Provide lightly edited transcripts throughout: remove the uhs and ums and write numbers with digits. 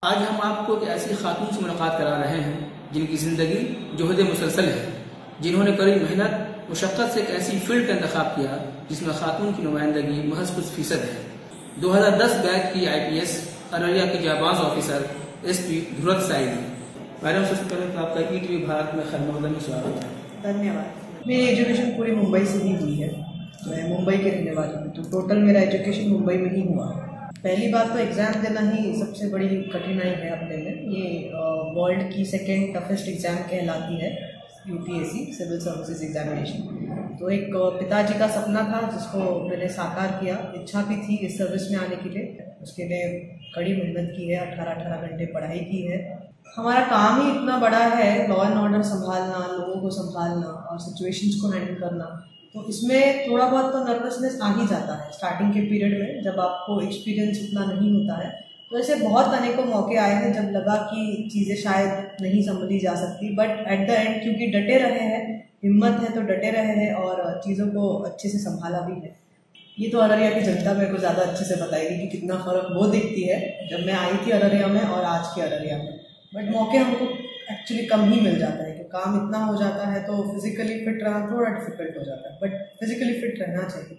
आज हम आपको एक ऐसी खातून से मुलाकात करा रहे हैं जिनकी ज़िंदगी जोहद मुसलसल है, जिन्होंने कड़ी मेहनत मुशक्क़त से एक ऐसी फील्ड का इंतखाब किया जिसमें खातून की नुमाइंदगी महज कुछ फीसद है। 2010 बैच की IPS अररिया की जाबाज officer SP Dhurat Saidi. Madam, सबसे पहले तो आपका ETV भारत में खैर-ए-मक़दम में स्वागत है। धन्यवाद। मेरी एजुकेशन पूरी मुंबई से ही हुई है। मैं मुंबई के रहने वाली हूँ, तो टोटल मेरा एजुकेशन मुंबई में ही हुआ। पहली बात तो एग्ज़ाम देना ही सबसे बड़ी कठिनाई है अपने में। ये वर्ल्ड की सेकेंड टफेस्ट एग्ज़ाम कहलाती है UPSC सिविल सर्विसेज एग्जामिनेशन। तो एक पिताजी का सपना था जिसको मैंने साकार किया। इच्छा भी थी इस सर्विस में आने के लिए, उसके लिए कड़ी मेहनत की है, 18-18 घंटे पढ़ाई की है। हमारा काम ही इतना बड़ा है, लॉ एंड ऑर्डर संभालना, लोगों को संभालना और सिचुएशंस को हैंडल करना, तो इसमें थोड़ा बहुत तो नर्वसनेस आ ही जाता है स्टार्टिंग के पीरियड में, जब आपको एक्सपीरियंस इतना नहीं होता है। तो ऐसे बहुत अनेकों मौके आए हैं जब लगा कि चीज़ें शायद नहीं संभली जा सकती, बट एट द एंड क्योंकि डटे रहे हैं, हिम्मत है तो डटे रहे हैं और चीज़ों को अच्छे से संभाला भी है। ये तो अररिया की जनता मेरे को ज़्यादा अच्छे से बताएगी कि कितना फ़र्क वो दिखती है जब मैं आई थी अररिया में और आज के अररिया में। बट मौके हमको एक्चुअली कम ही मिल जाता है कि काम इतना हो जाता है तो फिजिकली फिट रहना थोड़ा डिफिकल्ट हो जाता है, बट फिजिकली फिट रहना चाहिए।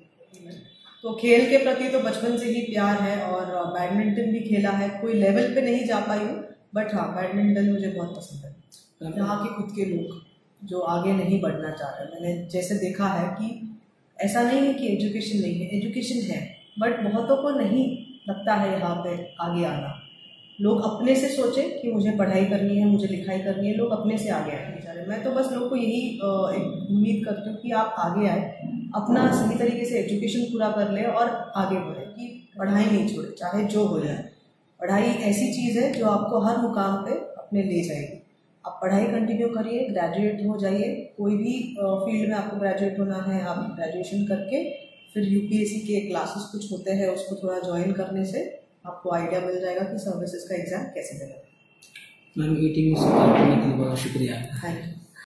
तो खेल के प्रति तो बचपन से ही प्यार है और बैडमिंटन भी खेला है। कोई लेवल पे नहीं जा पाई हूँ, बट हाँ, बैडमिंटन मुझे बहुत पसंद है। यहाँ के खुद के लोग जो आगे नहीं बढ़ना चाह रहे, मैंने जैसे देखा है कि ऐसा नहीं है कि एजुकेशन नहीं है, एजुकेशन है, बट बहुतों को नहीं लगता है यहाँ पे आगे आना। लोग अपने से सोचें कि मुझे पढ़ाई करनी है, मुझे लिखाई करनी है, लोग अपने से आगे आए जा रहे हैं। मैं तो बस लोग को यही एक उम्मीद करती हूँ कि आप आगे आए, अपना सही तरीके से एजुकेशन पूरा कर ले और आगे बढ़े, कि पढ़ाई नहीं छोड़े, चाहे जो हो जाए। पढ़ाई ऐसी चीज़ है जो आपको हर मुकाम पे अपने ले जाएगी। आप पढ़ाई कंटिन्यू करिए, ग्रेजुएट हो जाइए, कोई भी फील्ड में आपको ग्रेजुएट होना है, आप ग्रेजुएशन करके फिर UPSC के क्लासेस कुछ होते हैं, उसको थोड़ा ज्वाइन करने से आपको आइडिया मिल जाएगा कि सर्विसेज का एग्ज़ाम कैसे देना है। मैम, ETV से बात करने के लिए बहुत शुक्रिया। Thank you.